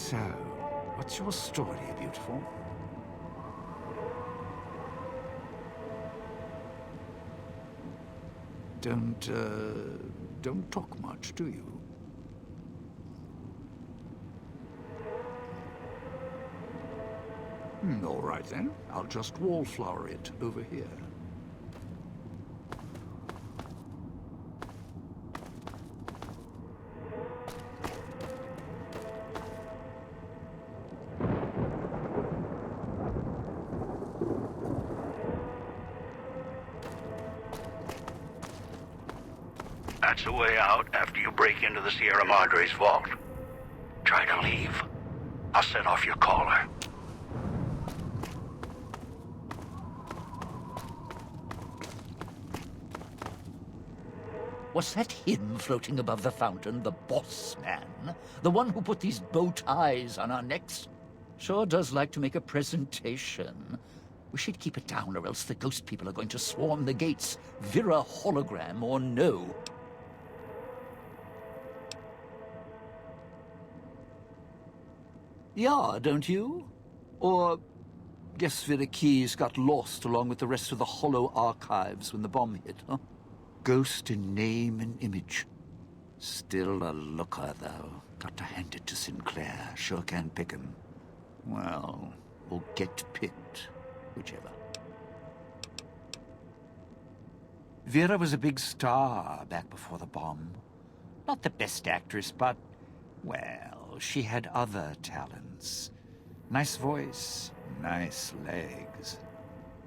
So, what's your story, beautiful? Don't talk much, do you? All right then. I'll just wallflower it over here. That's the way out after you break into the Sierra Madre's vault. Try to leave. I'll set off your caller. Was that him floating above the fountain, the boss man? The one who put these bow ties on our necks? Sure does like to make a presentation. We should keep it down, or else the ghost people are going to swarm the gates, Vera hologram or no. Yeah, don't you? Or guess Vera Keys got lost along with the rest of the holo archives when the bomb hit, huh? Ghost in name and image. Still a looker, though. Got to hand it to Sinclair. Sure can pick him. Well, or get picked. Whichever. Vera was a big star back before the bomb. Not the best actress, but, well, she had other talents. Nice voice, nice legs.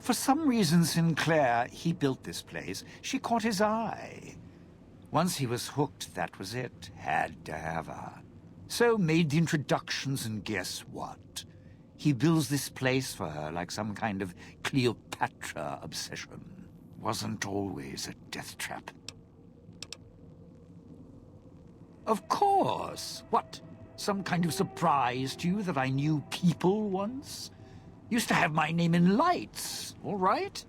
For some reason, Sinclair, he built this place. She caught his eye. Once he was hooked, that was it. Had to have her. So made the introductions, and guess what? He builds this place for her like some kind of Cleopatra obsession. Wasn't always a death trap. Of course. What? Some kind of surprise to you that I knew people once? Used to have my name in lights, all right?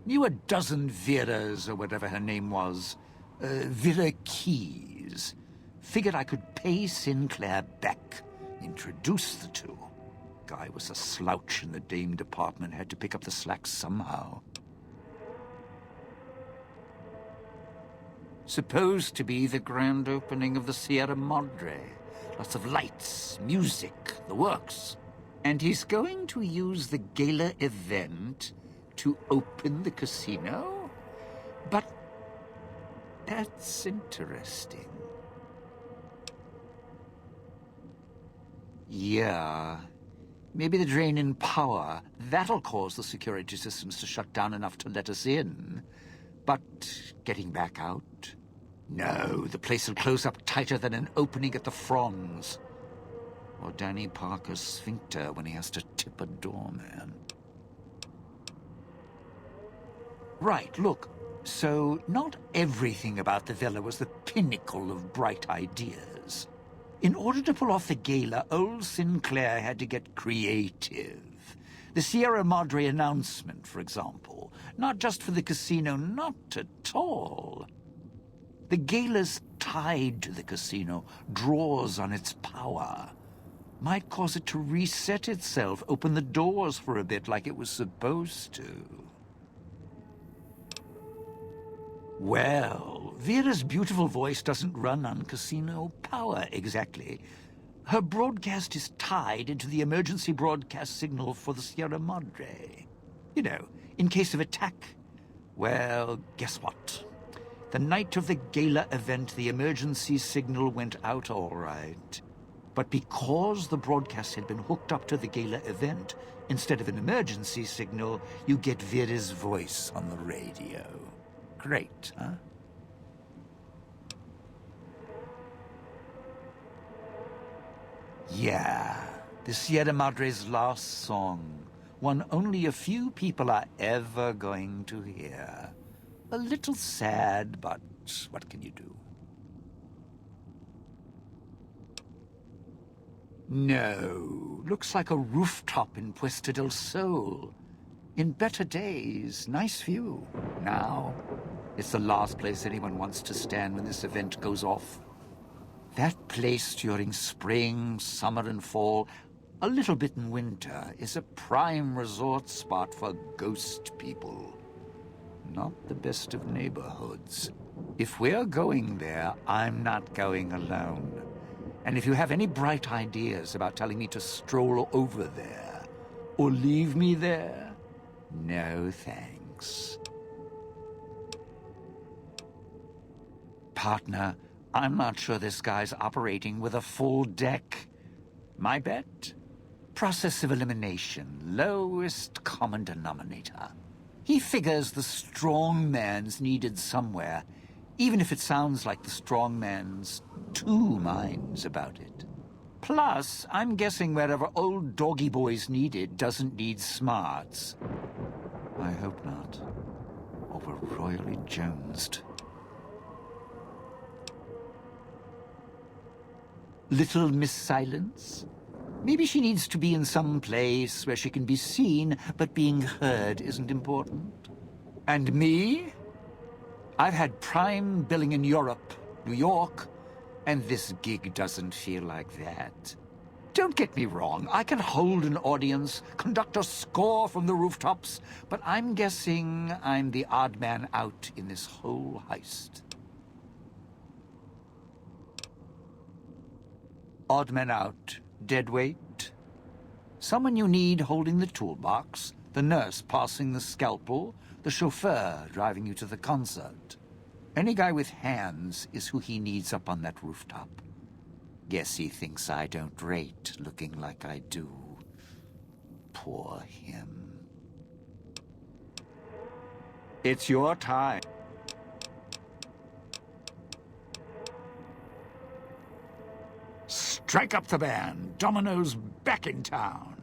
Knew a dozen Veras, or whatever her name was. Vera Keys. Figured I could pay Sinclair back. Introduce the two. Guy was a slouch in the dame department. Had to pick up the slack somehow. Supposed to be the grand opening of the Sierra Madre. Lots of lights, music, the works. And he's going to use the gala event to open the casino? But that's interesting. Yeah. Maybe the drain in power. That'll cause the security systems to shut down enough to let us in. But getting back out? No, the place will close up tighter than an opening at the Fronds. Or Danny Parker's sphincter when he has to tip a doorman. Right, look. So, not everything about the villa was the pinnacle of bright ideas. In order to pull off the gala, old Sinclair had to get creative. The Sierra Madre announcement, for example. Not just for the casino, not at all. The gala's tied to the casino, draws on its power. Might cause it to reset itself, open the doors for a bit like it was supposed to. Well, Vera's beautiful voice doesn't run on casino power, exactly. Her broadcast is tied into the emergency broadcast signal for the Sierra Madre. You know, in case of attack. Well, guess what? The night of the gala event, the emergency signal went out all right. But because the broadcast had been hooked up to the gala event, instead of an emergency signal, you get Vera's voice on the radio. Great, huh? Yeah, the Sierra Madre's last song. One only a few people are ever going to hear. A little sad, but what can you do? No, looks like a rooftop in Puesta del Sol. In better days, nice view. Now, it's the last place anyone wants to stand when this event goes off. That place during spring, summer, and fall, a little bit in winter, is a prime resort spot for ghost people. Not the best of neighborhoods. If we're going there, I'm not going alone. And if you have any bright ideas about telling me to stroll over there, or leave me there, no thanks. Partner, I'm not sure this guy's operating with a full deck. My bet? Process of elimination, lowest common denominator. He figures the strong man's needed somewhere, even if it sounds like the strong man's two minds about it. Plus, I'm guessing wherever old doggy boy's needed doesn't need smarts. I hope not. Or we're royally jonesed. Little Miss Silence? Maybe she needs to be in some place where she can be seen, but being heard isn't important. And me? I've had prime billing in Europe, New York, and this gig doesn't feel like that. Don't get me wrong, I can hold an audience, conduct a score from the rooftops, but I'm guessing I'm the odd man out in this whole heist. Odd man out. Dead weight? Someone you need holding the toolbox, the nurse passing the scalpel, the chauffeur driving you to the concert. Any guy with hands is who he needs up on that rooftop. Guess he thinks I don't rate looking like I do. Poor him. It's your time. Strike up the band. Domino's back in town.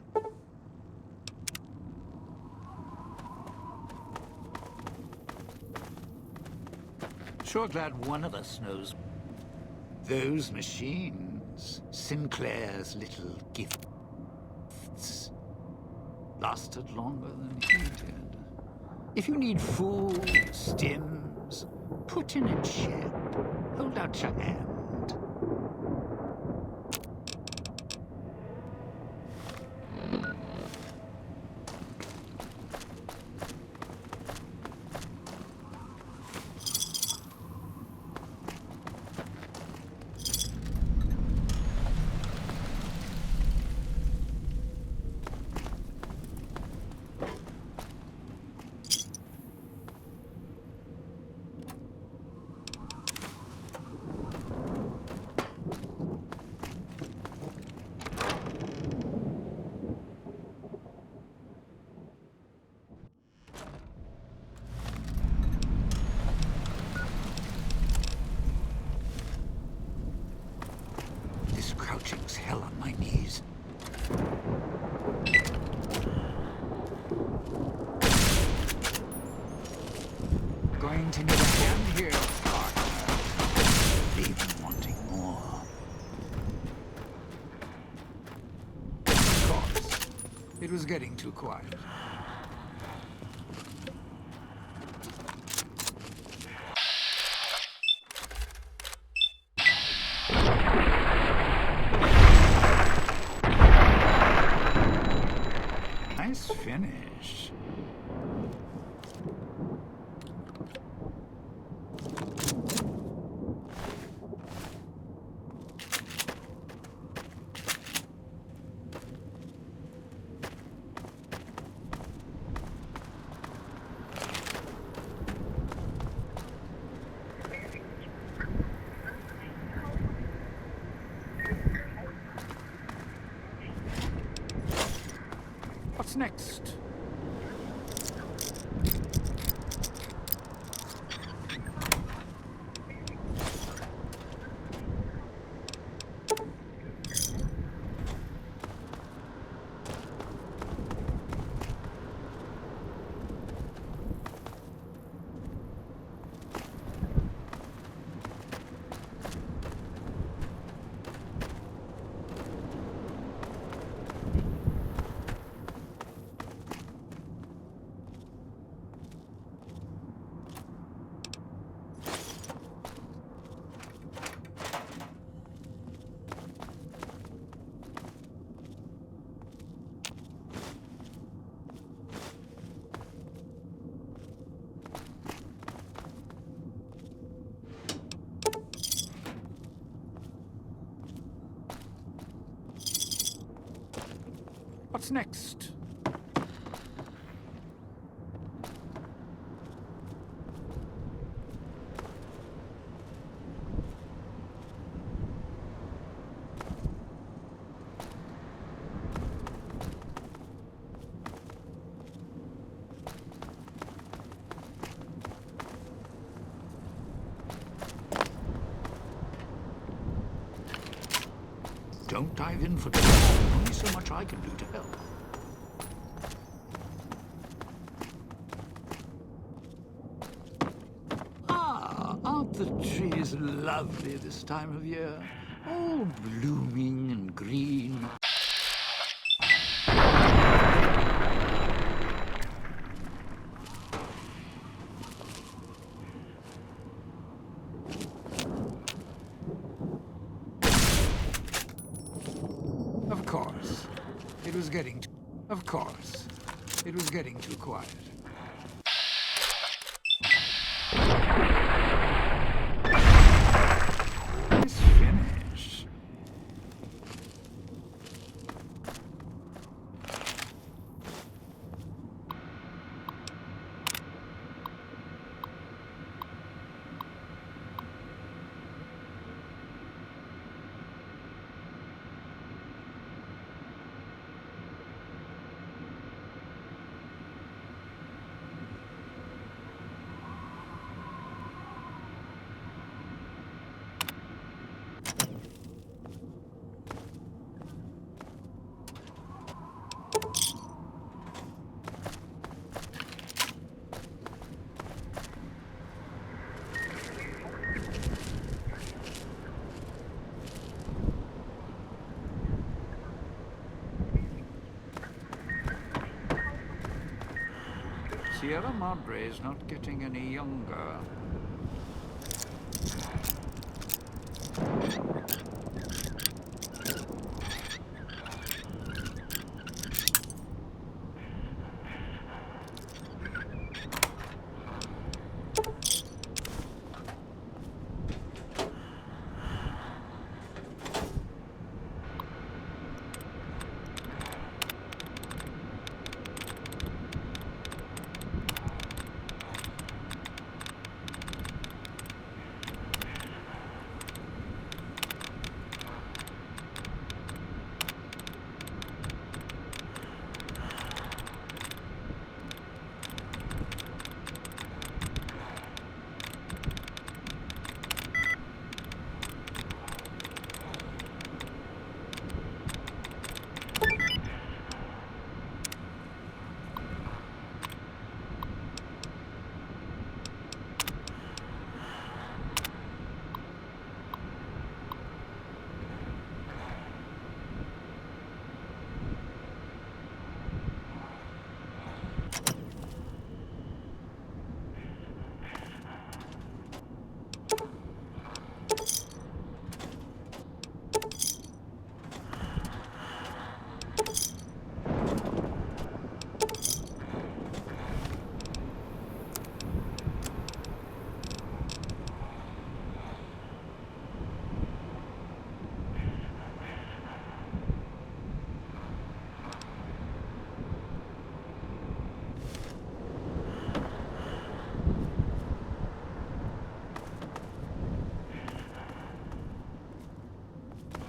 Sure glad one of us knows. Those machines, Sinclair's little gifts, lasted longer than he did. If you need food, stims, put in a chip. Hold out your hand. Crouching's hell on my knees. Going to need a hand here, partner. Leave wanting more. Of course. It was getting too quiet. Nice finish. What's next? What's next? Don't dive in for trouble. Only so much I can do to help. Ah, aren't the trees lovely this time of year? All blooming and green. Of course. It was getting too quiet. Nice finish. Sierra Madre is not getting any younger.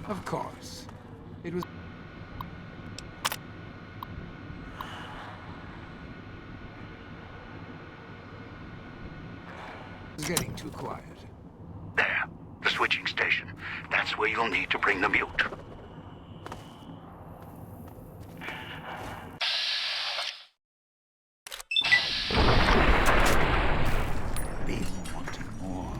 Of course. It was getting too quiet. There, the switching station. That's where you'll need to bring the mute. Been wanting more.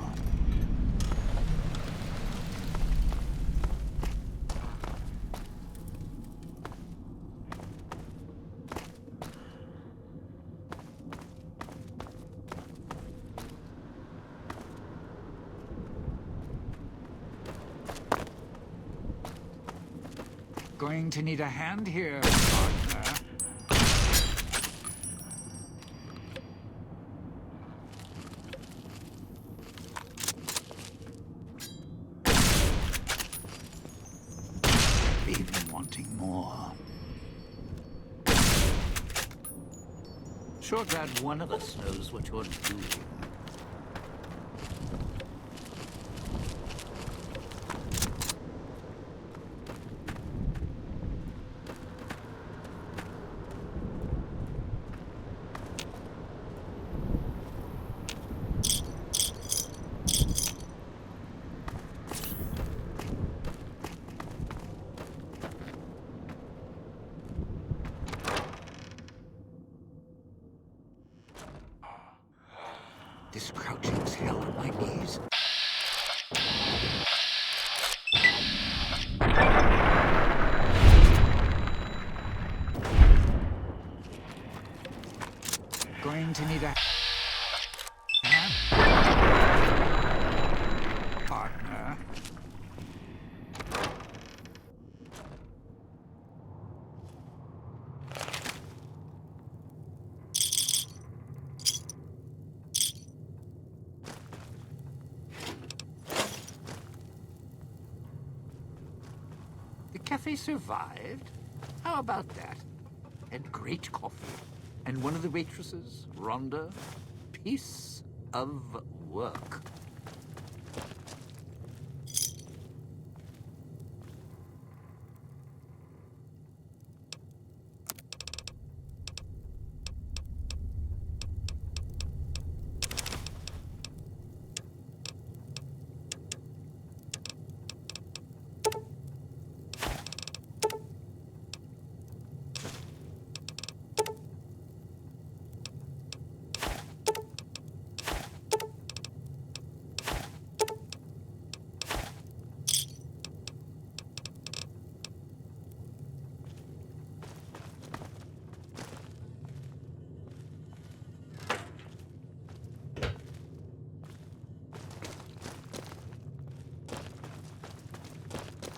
Going to need a hand here, partner. Been wanting more. Sure glad one of us knows what you're doing. This crouching's hell on my knees. Going to need a partner. The cafe survived? How about that? And great coffee. And one of the waitresses, Rhonda, piece of work.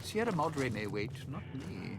Sierra Madre may wait, not me.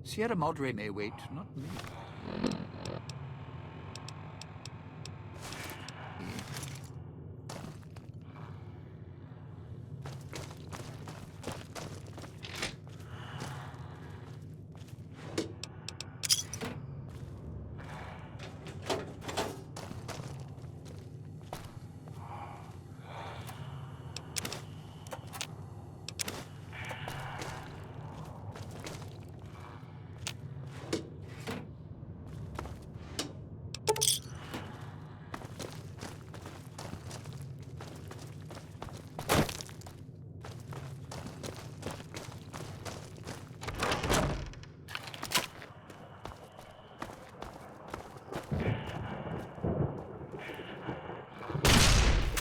Sierra Madre may wait, not me.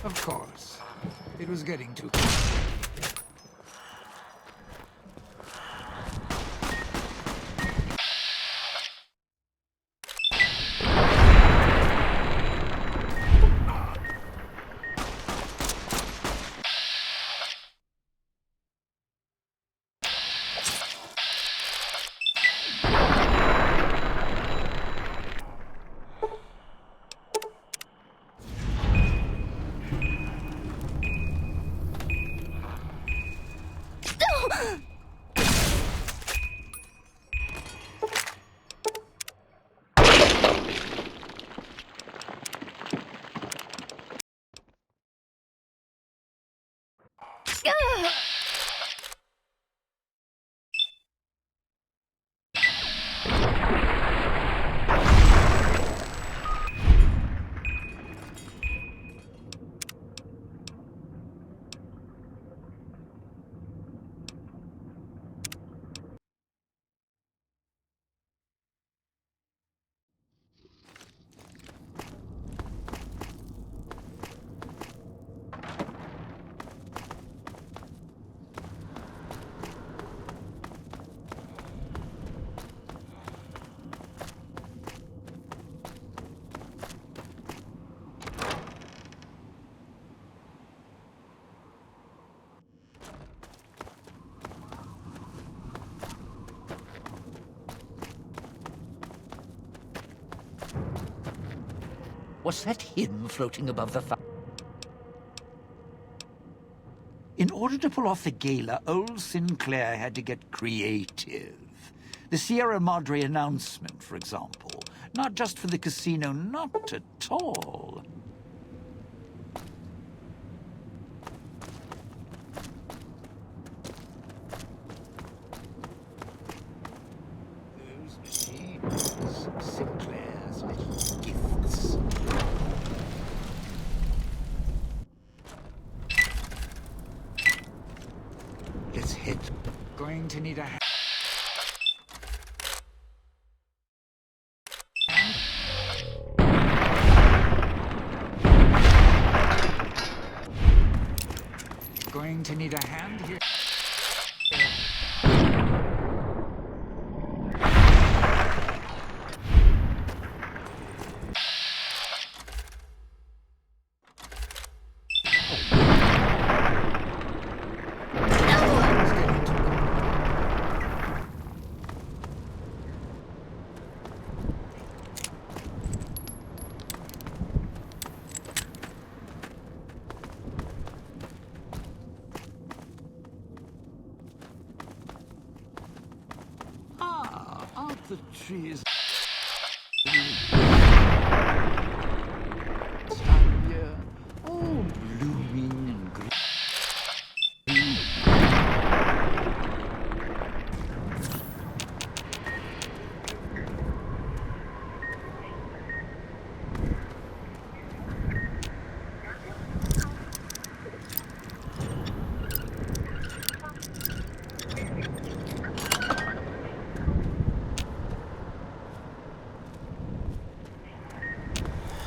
Of course. It was getting too close. Was that him floating above the fire? In order to pull off the gala, old Sinclair had to get creative. The Sierra Madre announcement, for example. Not just for the casino, not at all. Those machines. Sinclair's little gifts. Let's head. Going to need a hand. Going to need a hand here. Aren't the trees this time of year all blooming and green?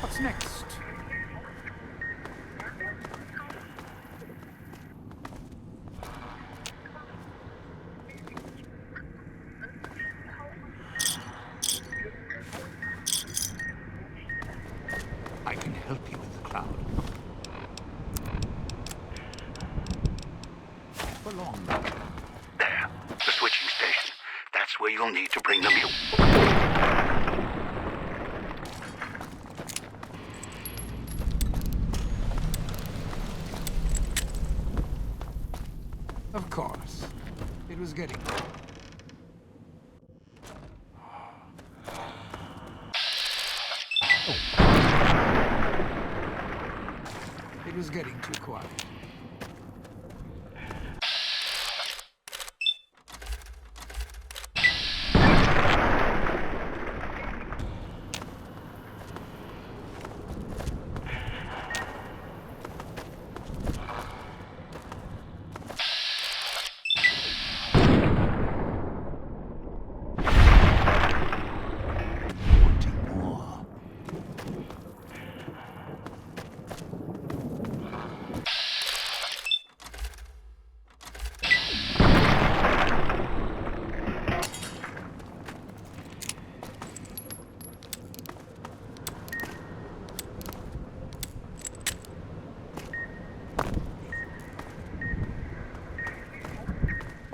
What's next? I can help you with the cloud. For long. There, the switching station. That's where you'll need to bring the mule. Of course. It was getting... It was getting too quiet.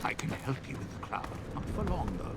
I can help you with the cloud. Not for long, though.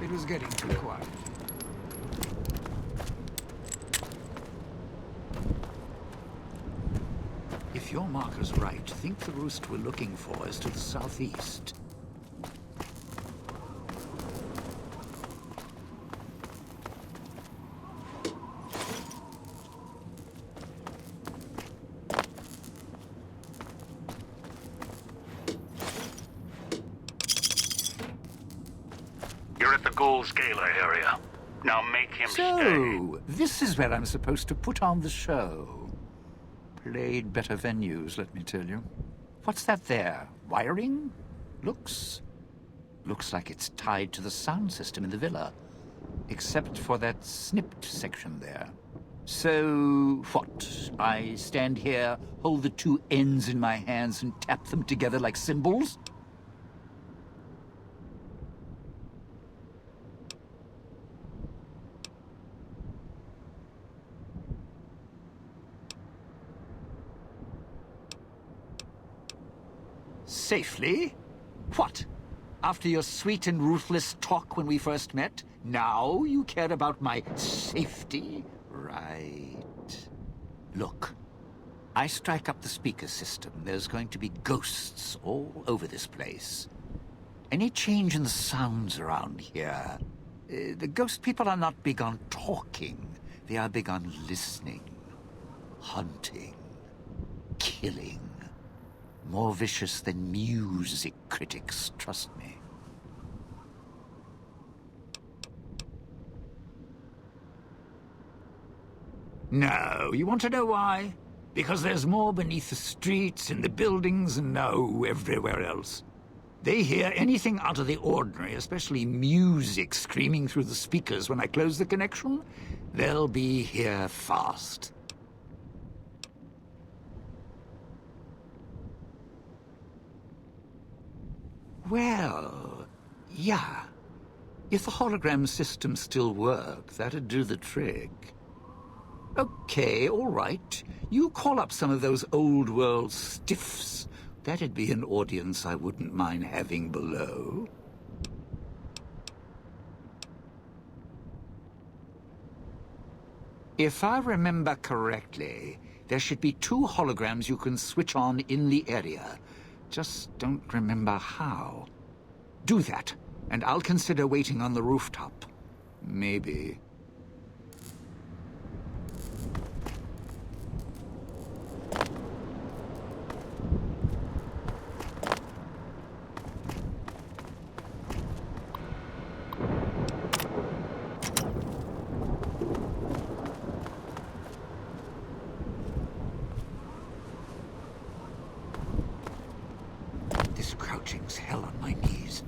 It was getting too quiet. If your marker's right, think the roost we're looking for is to the southeast. You're at the Gold Scalar area. Now make him stay. So, this is where I'm supposed to put on the show. Played better venues, let me tell you. What's that there? Wiring? Looks like it's tied to the sound system in the villa. Except for that snipped section there. So, what? I stand here, hold the two ends in my hands and tap them together like cymbals? Safely? What? After your sweet and ruthless talk when we first met, now you care about my safety? Right. Look, I strike up the speaker system. There's going to be ghosts all over this place. Any change in the sounds around here? The ghost people are not big on talking. They are big on listening, hunting, killing. More vicious than music critics, trust me. No, you want to know why? Because there's more beneath the streets, in the buildings, and no, everywhere else. They hear anything out of the ordinary, especially music screaming through the speakers when I close the connection. They'll be here fast. Well, yeah. If the hologram system still worked, that'd do the trick. Okay, all right. You call up some of those old-world stiffs. That'd be an audience I wouldn't mind having below. If I remember correctly, there should be 2 holograms you can switch on in the area. Just don't remember how. Do that, and I'll consider waiting on the rooftop. Maybe. This crouching's hell on my knees.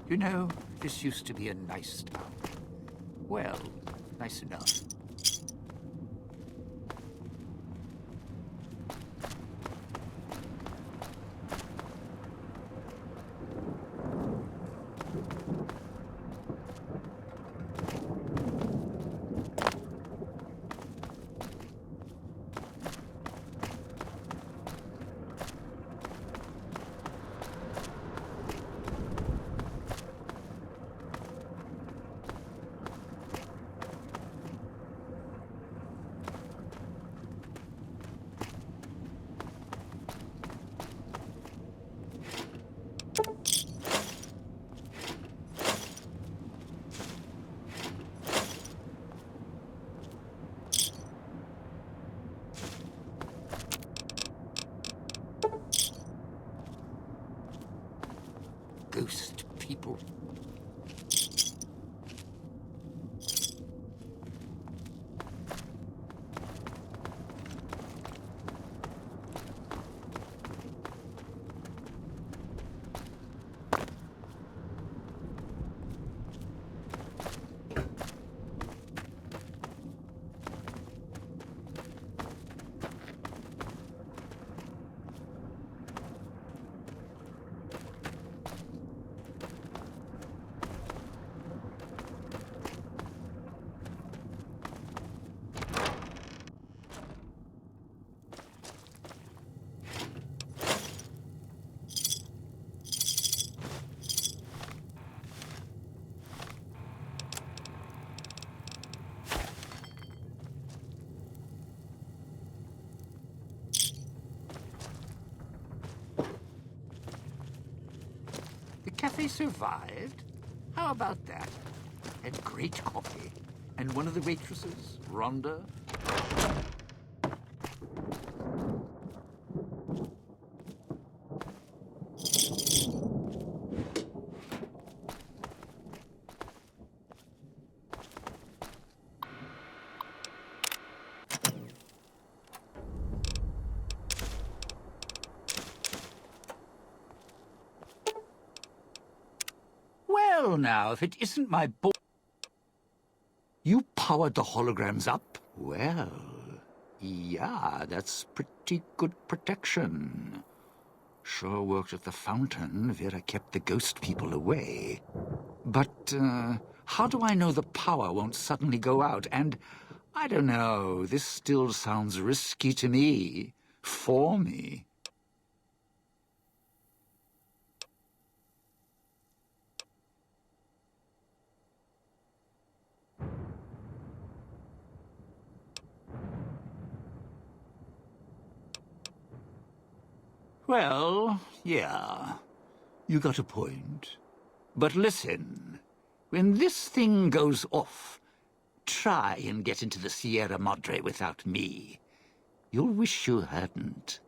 You know, this used to be a nice town. Well, nice enough. Ghost people. The cafe survived? How about that? And great coffee. And one of the waitresses, Rhonda. Well, now, if it isn't my boy... You powered the holograms up? Well, yeah, that's pretty good protection. Sure worked at the fountain. Vera kept the ghost people away. But, how do I know the power won't suddenly go out? And, I don't know, this still sounds risky to me. For me. Well, yeah, you got a point. But listen, when this thing goes off, try and get into the Sierra Madre without me. You'll wish you hadn't.